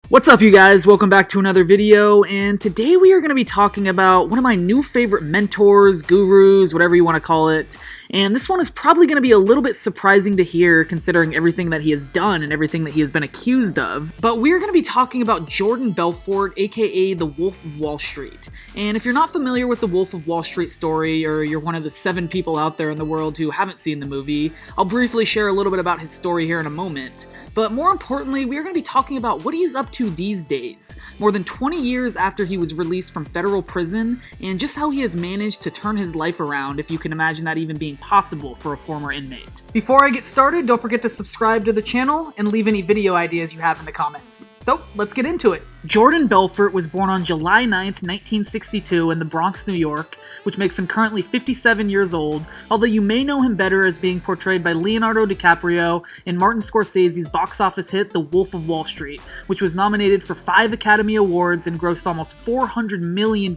What's up, you guys? Welcome back to another video, and today we are going to be talking about one of my new favorite mentors, gurus, whatever you want to call it. And this one is probably going to be a little bit surprising to hear considering everything that he has done and everything that he has been accused of. But we're going to be talking about Jordan Belfort, aka the Wolf of Wall Street. And if you're not familiar with the Wolf of Wall Street story, or you're one of the 7 people out there in the world who haven't seen the movie, I'll briefly share a little bit about his story here in a moment. But more importantly, we are going to be talking about what he is up to these days, more than 20 years after he was released from federal prison, and just how he has managed to turn his life around, if you can imagine that even being possible for a former inmate. Before I get started, don't forget to subscribe to the channel and leave any video ideas you have in the comments. So, let's get into it. Jordan Belfort was born on July 9th, 1962 in the Bronx, New York, which makes him currently 57 years old, although you may know him better as being portrayed by Leonardo DiCaprio in Martin Scorsese's box office hit The Wolf of Wall Street, which was nominated for 5 Academy Awards and grossed almost $400 million,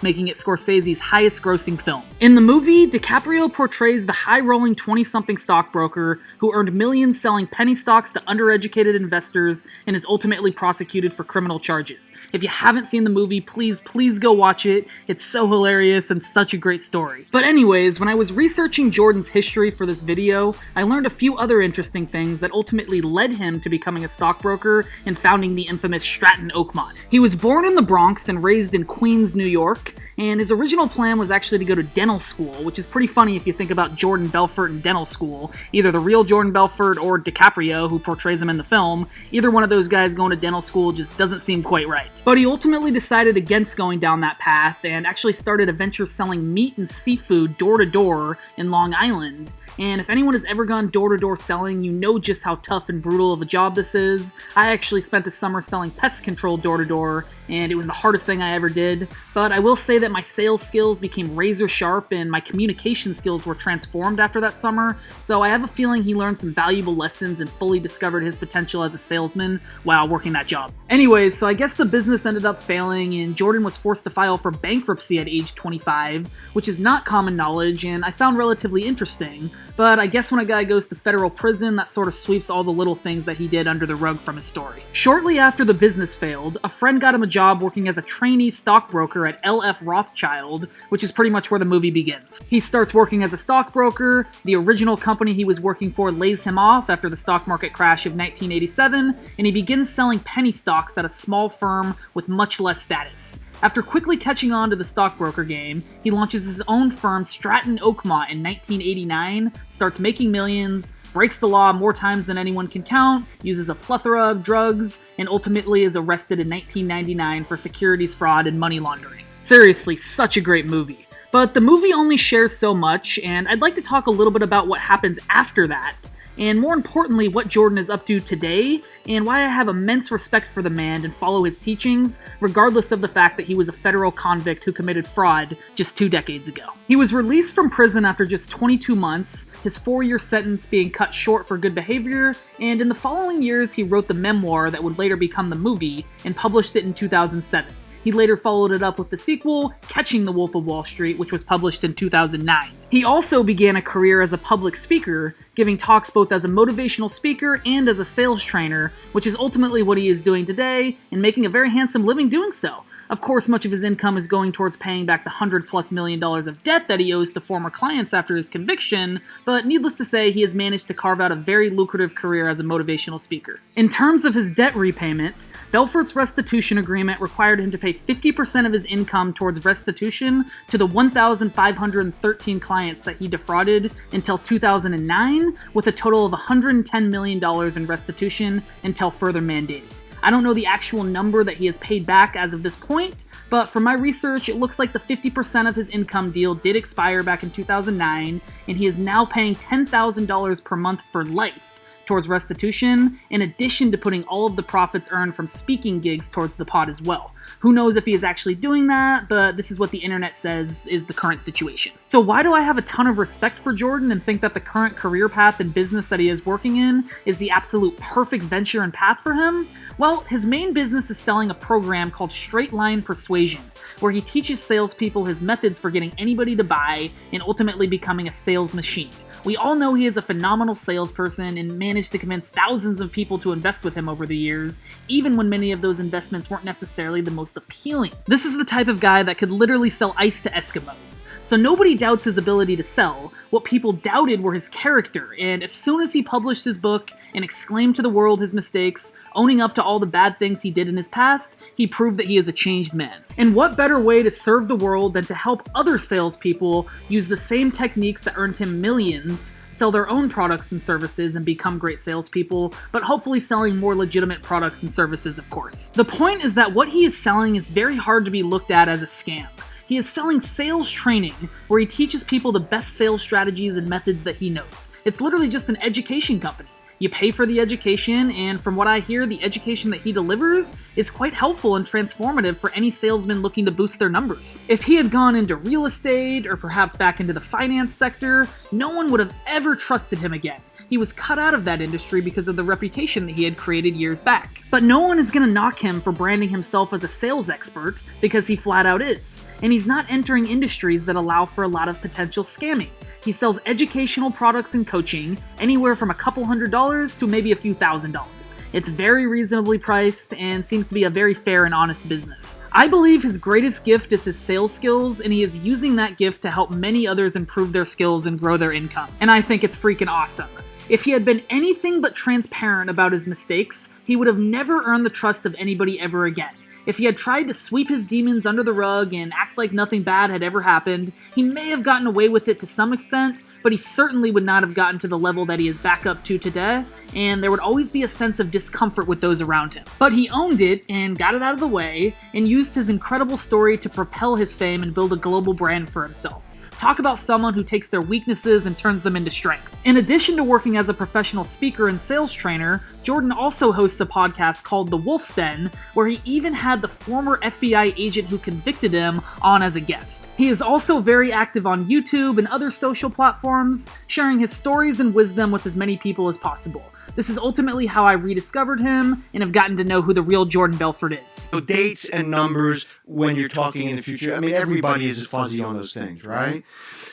making it Scorsese's highest-grossing film. In the movie, DiCaprio portrays the high-rolling 20-something stockbroker who earned millions selling penny stocks to undereducated investors and is ultimately prosecuted for criminal charges. If you haven't seen the movie, please go watch it. It's so hilarious and such a great story. But anyways, when I was researching Jordan's history for this video, I learned a few other interesting things that ultimately led him to becoming a stockbroker and founding the infamous Stratton Oakmont. He was born in the Bronx and raised in Queens, New York, and his original plan was actually to go to dental school, which is pretty funny if you think about Jordan Belfort in dental school. Either the real Jordan Belfort or DiCaprio, who portrays him in the film, either one of those guys going to dental school just doesn't seem quite right. But he ultimately decided against going down that path and actually started a venture selling meat and seafood door to door in Long Island. And if anyone has ever gone door-to-door selling, you know just how tough and brutal of a job this is. I actually spent a summer selling pest control door-to-door, and it was the hardest thing I ever did. But I will say that my sales skills became razor sharp and my communication skills were transformed after that summer, so I have a feeling he learned some valuable lessons and fully discovered his potential as a salesman while working that job. Anyways, so I guess the business ended up failing and Jordan was forced to file for bankruptcy at age 25, which is not common knowledge and I found relatively interesting. But I guess when a guy goes to federal prison, that sort of sweeps all the little things that he did under the rug from his story. Shortly after the business failed, a friend got him a job working as a trainee stockbroker at L.F. Rothschild, which is pretty much where the movie begins. He starts working as a stockbroker, the original company he was working for lays him off after the stock market crash of 1987, and he begins selling penny stocks at a small firm with much less status. After quickly catching on to the stockbroker game, he launches his own firm, Stratton Oakmont, in 1989, starts making millions, breaks the law more times than anyone can count, uses a plethora of drugs, and ultimately is arrested in 1999 for securities fraud and money laundering. Seriously, such a great movie. But the movie only shares so much, and I'd like to talk a little bit about what happens after that, and more importantly, what Jordan is up to today, and why I have immense respect for the man and follow his teachings, regardless of the fact that he was a federal convict who committed fraud just 2 decades ago. He was released from prison after just 22 months, his 4-year sentence being cut short for good behavior, and in the following years he wrote the memoir that would later become the movie, and published it in 2007. He later followed it up with the sequel, Catching the Wolf of Wall Street, which was published in 2009. He also began a career as a public speaker, giving talks both as a motivational speaker and as a sales trainer, which is ultimately what he is doing today, and making a very handsome living doing so. Of course, much of his income is going towards paying back the $100+ million of debt that he owes to former clients after his conviction, but needless to say, he has managed to carve out a very lucrative career as a motivational speaker. In terms of his debt repayment, Belfort's restitution agreement required him to pay 50% of his income towards restitution to the 1,513 clients that he defrauded until 2009, with a total of $110 million in restitution until further mandated. I don't know the actual number that he has paid back as of this point, but from my research, it looks like the 50% of his income deal did expire back in 2009, and he is now paying $10,000 per month for life towards restitution, in addition to putting all of the profits earned from speaking gigs towards the pot as well. Who knows if he is actually doing that, but this is what the internet says is the current situation. So why do I have a ton of respect for Jordan and think that the current career path and business that he is working in is the absolute perfect venture and path for him? Well, his main business is selling a program called Straight Line Persuasion, where he teaches salespeople his methods for getting anybody to buy and ultimately becoming a sales machine. We all know he is a phenomenal salesperson and managed to convince thousands of people to invest with him over the years, even when many of those investments weren't necessarily the most appealing. This is the type of guy that could literally sell ice to Eskimos. So nobody doubts his ability to sell. What people doubted were his character, and as soon as he published his book and exclaimed to the world his mistakes, owning up to all the bad things he did in his past, he proved that he is a changed man. And what better way to serve the world than to help other salespeople use the same techniques that earned him millions, sell their own products and services and become great salespeople, but hopefully selling more legitimate products and services, of course. The point is that what he is selling is very hard to be looked at as a scam. He is selling sales training, where he teaches people the best sales strategies and methods that he knows. It's literally just an education company. You pay for the education, and from what I hear, the education that he delivers is quite helpful and transformative for any salesman looking to boost their numbers. If he had gone into real estate, or perhaps back into the finance sector, no one would have ever trusted him again. He was cut out of that industry because of the reputation that he had created years back. But no one is going to knock him for branding himself as a sales expert, because he flat out is. And he's not entering industries that allow for a lot of potential scamming. He sells educational products and coaching, anywhere from a couple $100s to maybe a few $1,000s. It's very reasonably priced and seems to be a very fair and honest business. I believe his greatest gift is his sales skills, and he is using that gift to help many others improve their skills and grow their income. And I think it's freaking awesome. If he had been anything but transparent about his mistakes, he would have never earned the trust of anybody ever again. If he had tried to sweep his demons under the rug and act like nothing bad had ever happened, he may have gotten away with it to some extent, but he certainly would not have gotten to the level that he is back up to today, and there would always be a sense of discomfort with those around him. But he owned it and got it out of the way, and used his incredible story to propel his fame and build a global brand for himself. Talk about someone who takes their weaknesses and turns them into strength. In addition to working as a professional speaker and sales trainer, Jordan also hosts a podcast called The Wolf's Den, where he even had the former FBI agent who convicted him on as a guest. He is also very active on YouTube and other social platforms, sharing his stories and wisdom with as many people as possible. This is ultimately how I rediscovered him and have gotten to know who the real Jordan Belfort is. So dates and numbers when you're talking in the future, I mean, everybody is fuzzy on those things, right?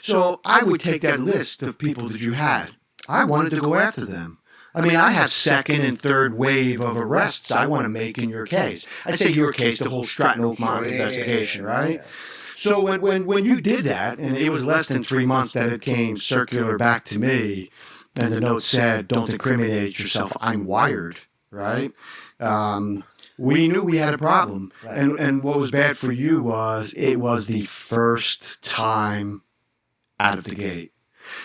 So I would take that list of people that you had. I wanted to go after them. I mean, I have second and third wave of arrests I want to make in your case. I say your case, the whole Stratton Oakmont investigation, right? So when you did that, and it was less than 3 months that it came circular back to me, and the note said, "Don't incriminate yourself, I'm wired," right? We knew we had a problem. And what was bad for you was it was the first time out of the gate.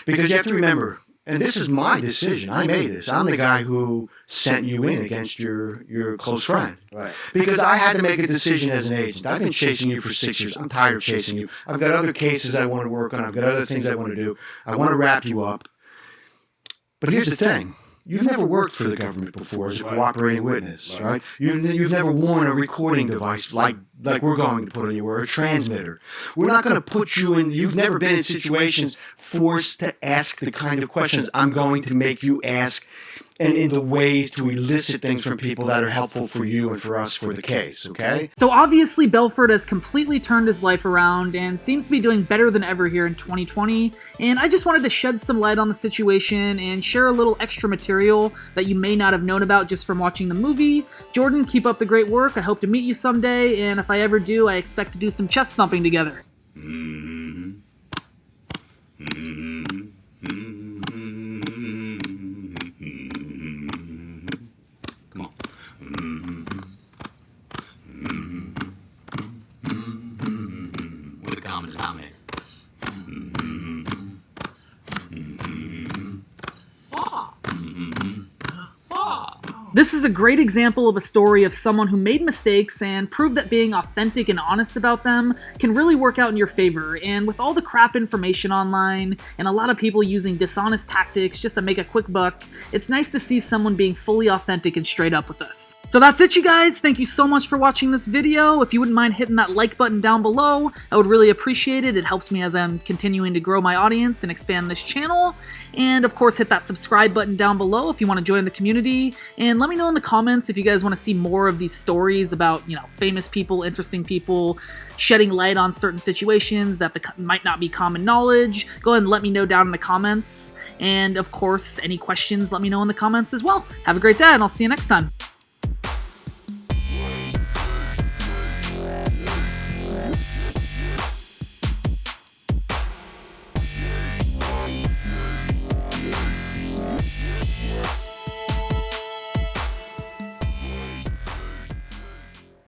Because you have to remember, and this is my decision, I made this. I'm the guy who sent you in against your close friend. Right. Because I had to make a decision as an agent. I've been chasing you for 6 years. I'm tired of chasing you. I've got other cases I want to work on. I've got other things I want to do. I want to wrap you up. But here's the thing. You've never worked for the government before as a cooperating witness, right? You've never worn a recording device like we're going to put on you, or a transmitter. We're not going to put you in, you've never been in situations forced to ask the kind of questions I'm going to make you ask, and in the ways to elicit things from people that are helpful for you and for us for the case, okay? So obviously Belfort has completely turned his life around and seems to be doing better than ever here in 2020, and I just wanted to shed some light on the situation and share a little extra material that you may not have known about just from watching the movie. Jordan, keep up the great work. I hope to meet you someday, and if I ever do, I expect to do some chest thumping together. With a common denominator. This is a great example of a story of someone who made mistakes and proved that being authentic and honest about them can really work out in your favor. And with all the crap information online and a lot of people using dishonest tactics just to make a quick buck, it's nice to see someone being fully authentic and straight up with us. So that's it, you guys. Thank you so much for watching this video. If you wouldn't mind hitting that like button down below, I would really appreciate it. It helps me as I'm continuing to grow my audience and expand this channel. And of course, hit that subscribe button down below if you want to join the community. And let me know know in the comments if you guys want to see more of these stories about, famous people, interesting people, shedding light on certain situations that might not be common knowledge. Go ahead and let me know down in the comments. And of course, any questions, let me know in the comments as well. Have a great day, and I'll see you next time.